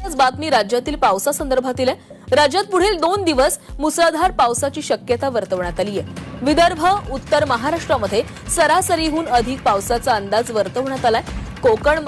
बातमी राज्यातील पावसासंदर्भातील आहे। राज्यात पुढील 2 दिवस मुसळधार पावसाची शक्यता वर्तवण्यात आली आहे। विदर्भ, उत्तर महाराष्ट्रामध्ये सरासरीहून अधिक पावसाचा अंदाज वर्तवण्यात आलाय। कोकण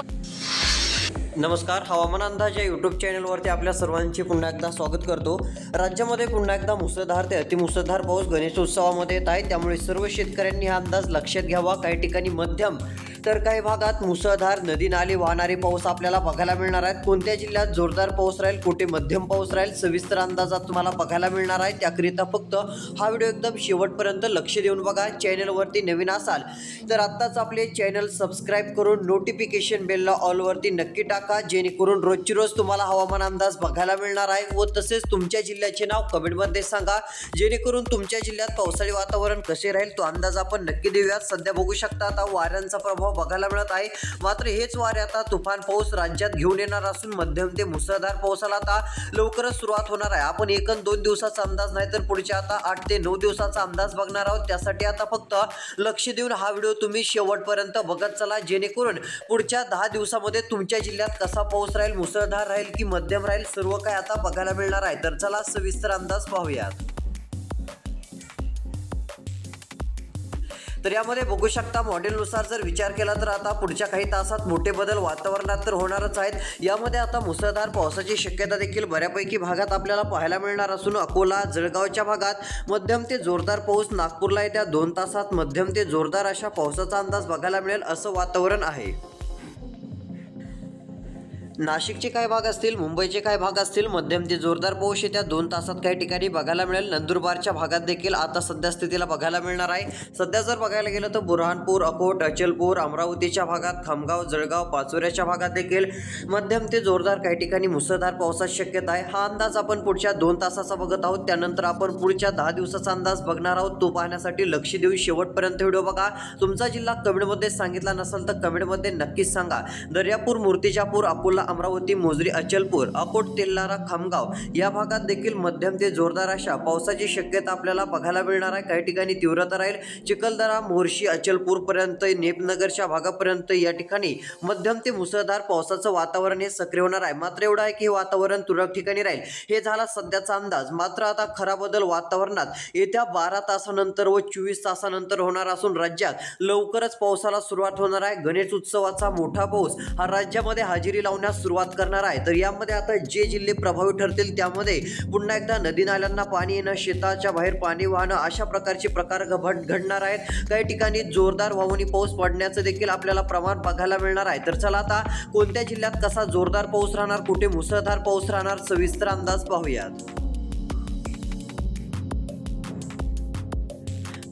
नमस्कार, हवामान अंदाज या यूट्यूब चॅनलवरती आपल्या सर्वांचे पुन्हा एकदा स्वागत करतो। राज्यामध्ये पुन्हा एकदा मुसळधार ते अतिमुसळधार पाऊस गणेशोत्सवामध्ये येत आहे, त्यामुळे सर्व शेतकऱ्यांनी हा अंदाज लक्षात घ्यावा। काही ठिकाणी मध्यम तर काही भागात मुसळधार नदी नाले वाहणारे पाऊस आपल्याला बघायला मिळणार आहेत। कोणत्या जिल्ह्यात जोरदार पाऊस राहील, कुठे मध्यम पाऊस राहील, सविस्तर अंदाजात तुम्हाला बघायला मिळणार आहे। त्याकरिता फक्त हा व्हिडिओ एकदम शेवटपर्यंत लक्ष देऊन बघा। चॅनलवरती नवीन असाल तर आत्ताच आपले चॅनल सबस्क्राइब करून नोटिफिकेशन बेलला ऑलवरती नक्की टाका, जेणेकरून रोजची रोज तुम्हाला हवामान अंदाज बघायला मिळणार आहे। व तसेच तुमच्या जिल्ह्याचे नाव कमेंटमध्ये सांगा, जेणेकरून तुमच्या जिल्ह्यात पावसाळी वातावरण कसे राहील तो अंदाज आपण नक्की देऊयात। सध्या बघू शकता आता वाऱ्यांचा प्रभाव बघायला मिळत आहे, मात्र हेच वारे आता तुफान पाऊस राज्यात घेऊन येणार असून मध्यम ते मुसळधार पावसाला आता लवकरच सुरुवात होणार आहे। आपण 1-2 दिवसाचा अंदाज नाही तर पुढच्या आता 8 ते 9 दिवसाचा अंदाज बघणार आहोत। त्यासाठी आता फक्त लक्ष देऊन हा व्हिडिओ तुम्ही शेवटपर्यंत बघत चला, जेणेकरून पुढच्या 10 दिवसामध्ये तुमच्या जिल्ह्यात कसा पाऊस राहील, मुसळधार राहील की मध्यम राहील, सर्व काही आता बघायला मिळणार आहे। तर चला सविस्तर अंदाज पाहूयात। तर यामध्ये बघू शकता मॉडेलनुसार जर विचार केला तर आता पुढच्या काही तासात मोठे बदल वातावरणात तर होणारच आहेत। यामध्ये आता मुसळधार पावसाची शक्यता देखील बऱ्यापैकी भागात आपल्याला पाहायला मिळणार असून अकोला, जळगावच्या भागात मध्यम ते जोरदार पाऊस, नागपूरला येत्या 2 तासात मध्यम ते जोरदार अशा पावसाचा अंदाज बघायला मिळेल असं वातावरण आहे। नाशिकचे काही भाग असतील, मुंबईचे काही भाग असतील, मध्यम ते जोरदार पाऊस येत्या 2 तासात काही ठिकाणी बघायला मिळेल। नंदुरबारच्या भागात देखील आता सध्या स्थितीला बघायला मिळणार आहे। सध्या जर बघायला गेलं तर बुरहानपूर, अकोट, अचलपूर, अमरावतीच्या भागात, खामगाव, जळगाव, पाचोऱ्याच्या भागात देखील मध्यम ते जोरदार काही ठिकाणी मुसळधार पावसाची शक्यता आहे। हा अंदाज आपण पुढच्या 2 तासाचा बघत आहोत। त्यानंतर आपण पुढच्या 10 दिवसाचा अंदाज बघणार आहोत। तो पाहण्यासाठी लक्ष देऊन शेवटपर्यंत व्हिडिओ बघा। तुमचा जिल्हा कमेंटमध्ये सांगितला नसेल तर कमेंटमध्ये नक्कीच सांगा। दर्यापूर, मूर्तिजापूर, अकोला, अमरावती, मोजरी, अचलपूर, अकोट, तेल्हारा, खामगाव या भागात देखील मध्यम ते जोरदार अशा पावसाची शक्यता आपल्याला बघायला मिळणार आहे। काही ठिकाणी तीव्रता राहील। चिखलदरा, मोर्शी, अचलपूर पर्यंत, नेपनगरच्या भागापर्यंत या ठिकाणी मध्यम ते मुसळधार पावसाचं वातावरण हे सक्रिय होणार आहे। मात्र एवढं आहे की वातावरण तुरळक ठिकाणी राहील, हे झाला सध्याचा अंदाज। मात्र आता खरा बदल वातावरणात येत्या 12 तासानंतर व 24 तासानंतर होणार असून राज्यात लवकरच पावसाला सुरुवात होणार आहे। गणेश उत्सवाचा मोठा पाऊस हा राज्यामध्ये हजेरी लावण्यास सुरुवात करणार आहे। तर यामध्ये आता जे जिल्हे प्रभावी ठरतील त्यामध्ये पुन्हा एकदा नदी नाल्यांना पाणी येणं, शेताच्या बाहेर पाणी वाहणं अशा प्रकारचे प्रकार घडणार आहेत। काही ठिकाणी जोरदार वाहूनी पाऊस पडण्याचं देखील आपल्याला प्रमाण बघायला मिळणार आहे। तर चला आता कोणत्या जिल्ह्यात कसा जोरदार पाऊस राहणार, कुठे मुसळधार पाऊस राहणार, सविस्तर अंदाज पाहूयात।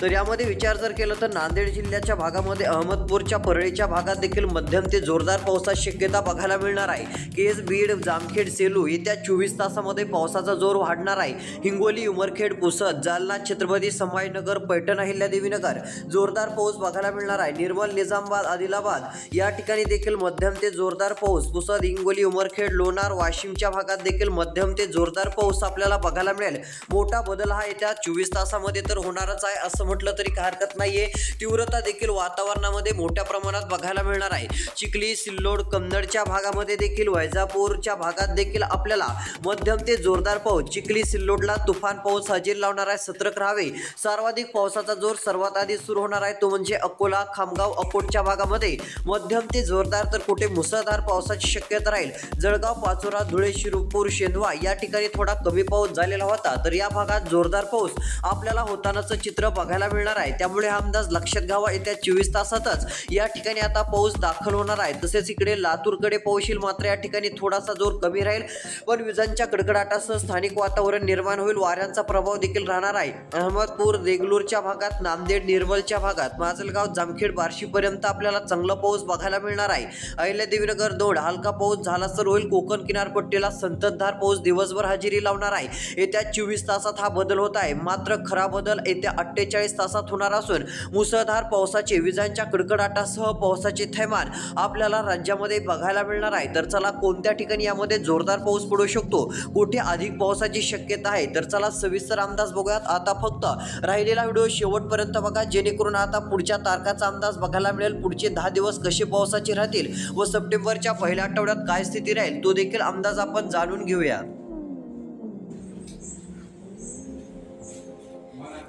तर यामध्ये विचार जर केलं तर नांदेड जिल्ह्याच्या भागामध्ये, अहमदपूरच्या परळीच्या भागात देखील मध्यम ते जोरदार पावसाची शक्यता बघायला मिळणार आहे। केज, बीड, जामखेड, सेलू येत्या 24 तासामध्ये पावसाचा जोर वाढणार आहे। हिंगोली, उमरखेड, पुसद, जालना, छत्रपती संभाजीनगर, पैठण, अहिल्यादेवीनगर जोरदार पाऊस बघायला मिळणार आहे। निर्मल, निजामाबाद, आदिलाबाद या ठिकाणी देखील मध्यम ते जोरदार पाऊस, पुसद, हिंगोली, उमरखेड, लोणार, वाशिमच्या भागात देखील मध्यम ते जोरदार पाऊस आपल्याला बघायला मिळेल। मोठा बदल हा येत्या 24 तासामध्ये तर होणारच आहे असं म्हटलं तरी काही हरकत नाहीये। तीव्रता देखील वातावरणामध्ये मोठ्या प्रमाणात बघायला मिळणार आहे। चिखली, सिल्लोड, कन्नडच्या भागामध्ये देखील, वैजापूरच्या भागात देखील आपल्याला मध्यम ते जोरदार पाऊस, चिखली, सिल्लोडला तुफान पाऊस हजेरी लावणार आहे। सतर्क राहावे। सर्वाधिक पावसाचा जोर सर्वात आधी सुरू होणार आहे तो म्हणजे अकोला, खामगाव, अकोटच्या भागामध्ये मध्यम ते जोरदार तर कुठे मुसळधार पावसाची शक्यता राहील। जळगाव, पाचोरा, धुळे, शिरूर, शेंदवा या ठिकाणी थोडा कमी पाऊस झालेला होता, तर या भागात जोरदार पाऊस आपल्याला होतानाचं चित्र बघायला मिळणार आहे। त्यामुळे हा अंदाज लक्षात घ्यावा। येत्या 24 तासातच या ठिकाणी आता पाऊस दाखल होणार आहे। तसेच इकडे लातूरकडे पाऊस येईल, मात्र या ठिकाणी थोडासा जोर कमी राहील, पण विजांच्या कडकडाटासह स्थानिक वातावरण निर्माण होईल। वाऱ्यांचा प्रभाव देखील राहणार आहे। अहमदपूर, देगलूरच्या भागात, नांदेड, निर्मलच्या भागात, माजलगाव, जामखेड, बार्शीपर्यंत आपल्याला चांगला पाऊस बघायला मिळणार आहे। अहिल्यादेवीनगर, दौंड हलका पाऊस झाला तर होईल। कोकण किनारपट्टीला संततधार पाऊस दिवसभर हजेरी लावणार आहे। येत्या 24 तासात हा बदल होत आहे। मात्र खरा बदल येत्या 48 48 तासात होणार असून मुसळधार पावसाचे विजांच्या कडकडाटासह पावसाचे थैमान आपल्याला राज्यामध्ये बघायला मिळणार आहे। तर चला कोणत्या ठिकाणी यामध्ये जोरदार पाऊस पडू शकतो, कुठे अधिक पावसाची शक्यता आहे, तर चला सविस्तर अंदाज बघूयात। आता फक्त राहिलेला व्हिडिओ शेवटपर्यंत बघा, जेणेकरून आता पुढच्या तारखाचा अंदाज बघायला मिळेल। पुढचे 10 दिवस कसे पावसाचे राहतील व सप्टेंबरच्या पहिल्या आठवड्यात काय स्थिती राहील तो देखील अंदाज आपण जाणून घेऊया।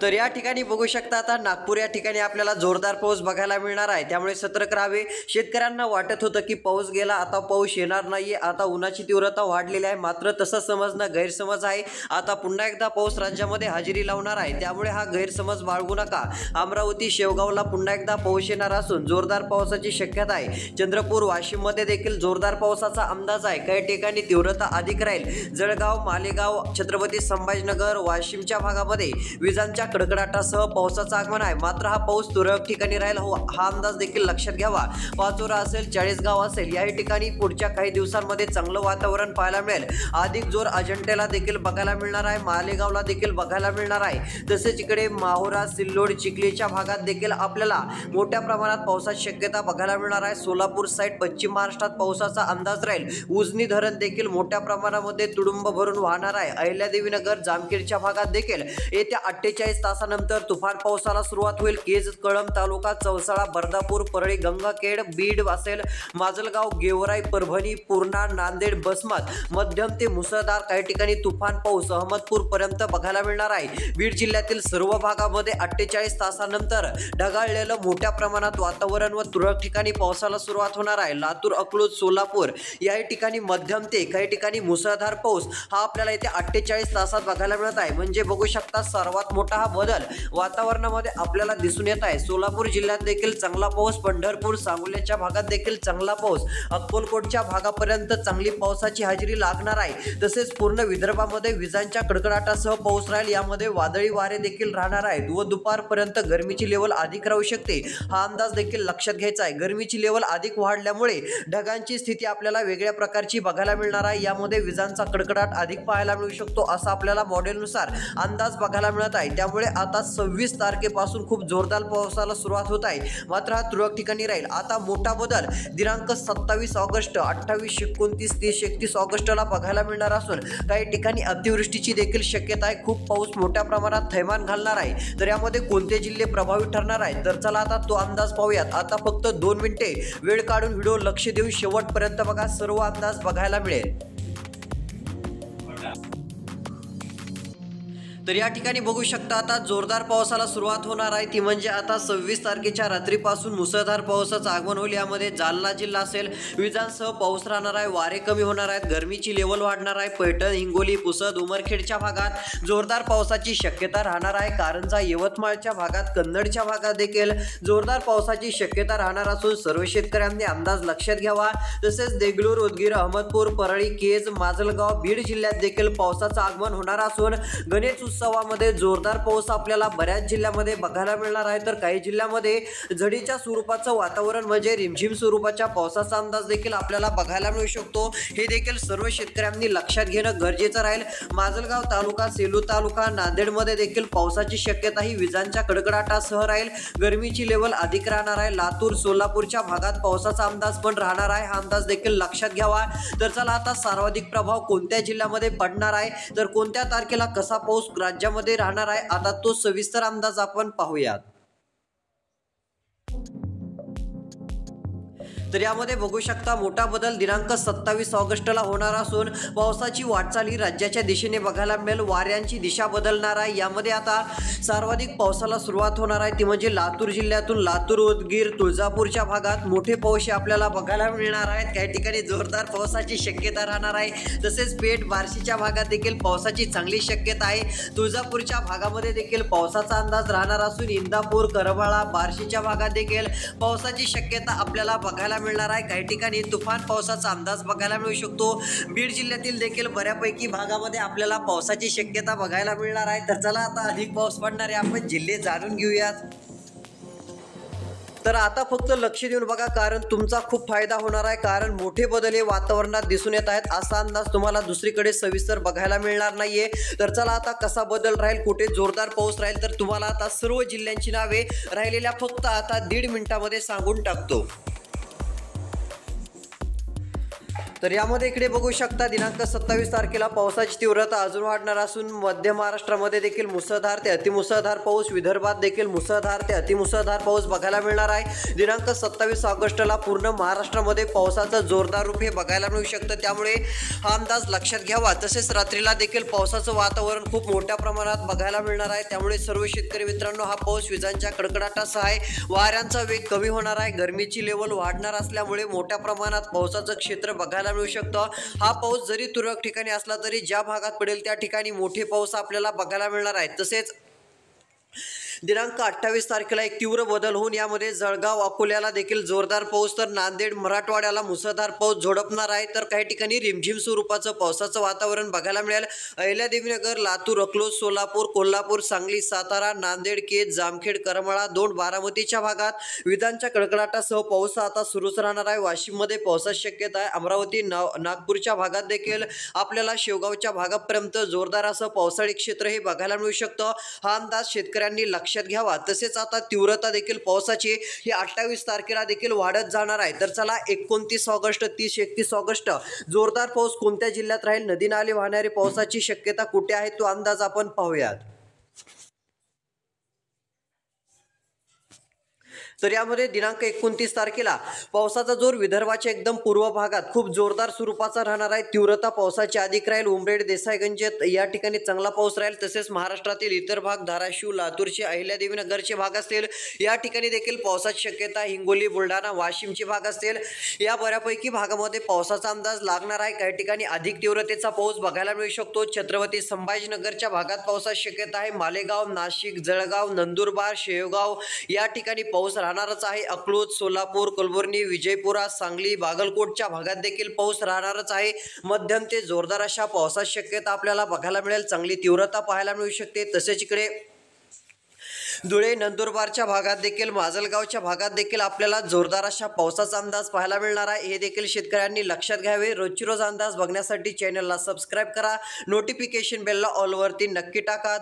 तर या ठिकाणी बघू शकता आता नागपूर या ठिकाणी आपल्याला जोरदार पाऊस बघायला मिळणार आहे, त्यामुळे सतर्क राहावे। शेतकऱ्यांना वाटत होतं की पाऊस गेला, आता पाऊस येणार नाहीये, आता उन्हाची तीव्रता वाढलेली आहे, मात्र तसं समजणं गैरसमज आहे। आता पुन्हा एकदा पाऊस राज्यामध्ये हजेरी लावणार आहे, त्यामुळे हा गैरसमज बाळगू नका। अमरावती शेवगावला पुन्हा एकदा पाऊस येणार असून जोरदार पावसाची शक्यता आहे। चंद्रपूर वाशिममध्ये देखील जोरदार पावसाचा अंदाज आहे, काही ठिकाणी तीव्रता अधिक राहील। जळगाव, मालेगाव, छत्रपती संभाजीनगर, वाशिमच्या भागामध्ये विजांच्या कडकडाटासह पावसाचं आगमन आहे, मात्र हा पाऊस तुरळक ठिकाणी राहील हा अंदाज देखील लक्षात घ्यावा। पाचोरा असेल, चाळीसगाव असेल, याही ठिकाणी पुढच्या काही दिवसांमध्ये चांगलं वातावरण पाहायला मिळेल। अधिक जोर अजंठ्याला देखील बघायला मिळणार आहे, मालेगावला देखील बघायला मिळणार आहे। तसेच इकडे माहुरा, सिल्लोड, चिखलीच्या भागात देखील आपल्याला मोठ्या प्रमाणात पावसाची शक्यता बघायला मिळणार आहे। सोलापूर साईड पश्चिम महाराष्ट्रात पावसाचा अंदाज राहील। उजनी धरण देखील मोठ्या प्रमाणामध्ये तुडुंब भरून वाहणार आहे। अहिल्यादेवीनगर, जामखेडच्या भागात देखील येत्या 48 तासानंतर तुफान पावसाला सुरुवात होईल। केज, कळंब तालुका, चौसाळा, बर्दापूर, परळी, गंगाखेड, बीड असेल, माजलगाव, गेवराई, परभणी, पूर्णा, नांदेड, बसमत मध्यम ते मुसळधार काही ठिकाणी तुफान पाऊस अहमदपूर पर्यंत बघायला मिळणार आहे। बीड जिल्ह्यातील सर्व भागामध्ये 48 तासानंतर ढगाळलेलं मोठ्या प्रमाणात वातावरण व तुरळक ठिकाणी पावसाला सुरुवात होणार आहे। लातूर, अकलूज, सोलापूर याही ठिकाणी मध्यम ते काही ठिकाणी मुसळधार पाऊस हा आपल्याला येत्या 48 तासात बघायला मिळत आहे। म्हणजे बघू शकता सर्वात मोठा बदल वातावरणामध्ये आपल्याला दिसून येत आहे। सोलापूर जिल्ह्यात देखील चांगला पाऊस, पंढरपूर, सांगोल्याच्या भागात देखील चांगला पाऊस, अक्कलकोटच्या भागापर्यंत चांगली पावसाची हजेरी लागणार आहे। तसेच पूर्ण विदर्भामध्ये विजांच्या कडकडाटासह पाऊस राहील, यामध्ये वादळी वारे देखील राहणार आहेत व दुपारपर्यंत गरमीची लेवल अधिक राहू शकते, हा अंदाज देखील लक्षात घ्यायचा आहे। गरमीची लेवल अधिक वाढल्यामुळे ढगांची स्थिती आपल्याला वेगळ्या प्रकारची बघायला मिळणार आहे, यामध्ये विजांचा कडकडाट अधिक पाहायला मिळू शकतो असा आपल्याला मॉडेलनुसार अंदाज बघायला मिळत आहे। त्यामुळे आता 26 तारखेपासून खूप जोरदार पावसाला सुरुवात होत आहे, मात्र हा तुरळक ठिकाणी राहील। आता मोठा बदल दिनांक 27 ऑगस्ट, 28, 29, 30, 31 ऑगस्टला बघायला मिळणार असून काही ठिकाणी अतिवृष्टीची देखील शक्यता आहे। खूप पाऊस मोठ्या प्रमाणात थैमान घालणार आहे, तर यामध्ये कोणते जिल्हे प्रभावित ठरणार आहेत, तर चला आता तो अंदाज पाहूयात। आता फक्त 2 मिनिटे वेळ काढून व्हिडिओ लक्ष देऊन शेवटपर्यंत बघा, सर्व अंदाज बघायला मिळेल। तर या ठिकाणी बघू शकता आता जोरदार पावसाला सुरुवात होणार आहे, ती म्हणजे आता 26 तारखेच्या रात्रीपासून मुसळधार पावसाचं आगमन होईल। यामध्ये जालना जिल्हा असेल, विजांसह पाऊस राहणार आहे, वारे कमी होणार आहेत, गरमीची लेवल वाढणार आहे। पैठण, हिंगोली, पुसद, उमरखेडच्या भागात जोरदार पावसाची शक्यता राहणार आहे। कारंजा, यवतमाळच्या भागात, कन्नडच्या भागात देखील जोरदार पावसाची शक्यता राहणार असून सर्व शेतकऱ्यांनी अंदाज लक्षात घ्यावा। तसेच देगलूर, उदगीर, अहमदपूर, परळी, केज, माजलगाव, बीड जिल्ह्यात देखील पावसाचं आगमन होणार असून गणेश उत्सवामध्ये जोरदार पाऊस आपल्याला बऱ्याच जिल्ह्यामध्ये बघायला मिळणार आहे, तर काही जिल्ह्यामध्ये झडीच्या स्वरूपाचं वातावरण म्हणजे रिमझिम स्वरूपाच्या पावसाचा अंदाज देखील आपल्याला बघायला मिळू शकतो। हे देखील सर्व शेतकऱ्यांनी लक्षात घेणं गरजेचं राहील। माजलगाव तालुका, सेलू तालुका, नांदेडमध्ये देखील पावसाची शक्यता ही विजांच्या कडकडाटासह राहील, गरमीची लेवल अधिक राहणार आहे। लातूर, सोलापूरच्या भागात पावसाचा अंदाज पण राहणार आहे, हा अंदाज देखील लक्षात घ्यावा। तर चला आता सर्वाधिक प्रभाव कोणत्या जिल्ह्यामध्ये पडणार आहे, तर कोणत्या तारखेला कसा पाऊस राज्यामध्ये राहणार आहे, आता तो सविस्तर अंदाज आपण पाहूयात। तर यामध्ये बघू शकता मोठा बदल दिनांक 27 ऑगस्टला होणार असून पावसाची वाटचाल ही राज्याच्या दिशेने बघायला मिळेल। वाऱ्यांची दिशा बदलणार आहे, यामध्ये आता सर्वाधिक पावसाला सुरुवात होणार आहे, ती म्हणजे लातूर जिल्ह्यातून लातूर, उदगीर, तुळजापूरच्या भागात मोठे पाऊस आपल्याला बघायला मिळणार आहेत। काही ठिकाणी जोरदार पावसाची शक्यता राहणार आहे। तसेच पेठ, बार्शीच्या भागात देखील पावसाची चांगली शक्यता आहे। तुळजापूरच्या भागामध्ये देखील पावसाचा अंदाज राहणार असून इंदापूर, करमाळा, बार्शीच्या भागात देखील पावसाची शक्यता आपल्याला बघायला मिळणार आहे। काही ठिकाणी तुफान पावसाचा अंदाज बघायला मिळू शकतो। बीड जिल्ह्यातील देखील बऱ्यापैकी भागामध्ये आपल्याला पावसाची शक्यता बघायला मिळणार आहे। तर चला आता अधिक पाऊस पडणारे आपण जिल्हे जाणून घेऊयात। तर आता फक्त लक्ष देऊन बघा, कारण तुमचा खूप फायदा होणार आहे. कारण मोठे बदल हे वातावरणात दिसून येत आहेत. असा अंदाज तुम्हाला दुसरीकडे सविस्तर बघायला मिळणार नाहीये. तर चला आता कसा बदल राहील, कुठे जोरदार पाऊस राहील, तर तुम्हाला आता सर्व जिल्ह्यांची नावे राहिलेल्या फक्त आता 1.5 मिनिटामध्ये सांगून टाकतो. तर यामध्ये इकडे बघू शकता, दिनांक 27 तारखेला पावसाची तीव्रता अजून वाढणार असून मध्य महाराष्ट्रामध्ये देखील मुसळधार ते अतिमुसळधार पाऊस, विदर्भात देखील मुसळधार ते अतिमुसळधार पाऊस बघायला मिळणार आहे. दिनांक 27 ऑगस्टला पूर्ण महाराष्ट्रामध्ये पावसाचं जोरदार रूप हे बघायला मिळू शकतं. त्यामुळे हा अंदाज लक्षात घ्यावा. तसेच रात्रीला देखील पावसाचं वातावरण खूप मोठ्या प्रमाणात बघायला मिळणार आहे. त्यामुळे सर्व शेतकरी मित्रांनो, हा पाऊस विजांच्या कडकडाटासह आहे. वाऱ्यांचा वेग कमी होणार आहे. गरमीची लेवल वाढणार असल्यामुळे मोठ्या प्रमाणात पावसाचं क्षेत्र बघायला मिळू शकतं. हा पाऊस जरी तुरळक ठिकाणी असला तरी ज्या भागात पडेल त्या ठिकाणी मोठे पाऊस आपल्याला बघायला मिळणार आहे. तसेच दिनांक 28 तारखेला एक तीव्र बदल होऊन यामध्ये जळगाव अकोल्याला देखील जोरदार पाऊस, तर नांदेड मराठवाड्याला मुसळधार पाऊस झोडपणार आहे. तर काही ठिकाणी रिमझिम स्वरूपाचं पावसाचं वातावरण बघायला मिळेल. अहिल्यादेवीनगर, लातूर, अकलूज, सोलापूर, कोल्हापूर, सांगली, सातारा, नांदेड, केज, जामखेड, करमाळा, दौंड, बारामतीच्या भागात विजांच्या कडकडाटासह पाऊस आता सुरूच राहणार आहे. वाशिममध्ये पावसाची शक्यता आहे. अमरावती, नागपूरच्या भागात देखील आपल्याला शेवगावच्या भागापर्यंत जोरदार असं पावसाळी क्षेत्र हे बघायला मिळू शकतं. हा अंदाज शेतकऱ्यांनी लक्षात घ्यावा. तसेच आता तीव्रता देखील पावसाची ही 28 तारखेला देखील वाढत जाणार आहे. तर चला 29 ऑगस्ट, 30-31 ऑगस्ट जोरदार पाऊस कोणत्या जिल्ह्यात राहील, नदी नाले वाहणारी पावसाची शक्यता कुठे आहे, तो अंदाज आपण पाहूयात. तर यामध्ये दिनांक 29 तारखेला पावसाचा जोर विदर्भाच्या एकदम पूर्व भागात खूप जोरदार स्वरूपाचा राहणार आहे. तीव्रता पावसाची अधिक राहील. उमरेड, देसाईगंज या ठिकाणी चांगला पाऊस राहील. तसेच महाराष्ट्रातील इतर भाग, धाराशिव, लातूरचे, अहिल्यादेवीनगरचे भाग असतील, या ठिकाणी देखील पावसाची शक्यता. हिंगोली, बुलढाणा, वाशिमचे भाग असतील, या बऱ्यापैकी भागामध्ये पावसाचा अंदाज लागणार आहे. काही ठिकाणी अधिक तीव्रतेचा पाऊस बघायला मिळू शकतो. छत्रपती संभाजीनगरच्या भागात पावसाची शक्यता आहे. मालेगाव, नाशिक, जळगाव, नंदुरबार, शेवगाव या ठिकाणी पाऊस राहणारच आहे. अकलूज, सोलापूर, कलबुर्गी, विजयपुरा, सांगली, बागलकोटच्या भागात देखील पाऊस राहणारच आहे. मध्यम ते जोरदार अशा पावसाची शक्यता आपल्याला बघायला मिळेल. चांगली तीव्रता पाहायला मिळू शकते. तसेच इकडे धुळे, नंदुरबारच्या भागात देखील, माजलगावच्या भागात देखील आपल्याला जोरदार अशा पावसाचा अंदाज पाहायला मिळणार आहे. हे देखील शेतकऱ्यांनी लक्षात घ्यावे. रोजची रोज अंदाज बघण्यासाठी चॅनलला सबस्क्राईब करा. नोटिफिकेशन बेलला ऑलवरती नक्की टाका.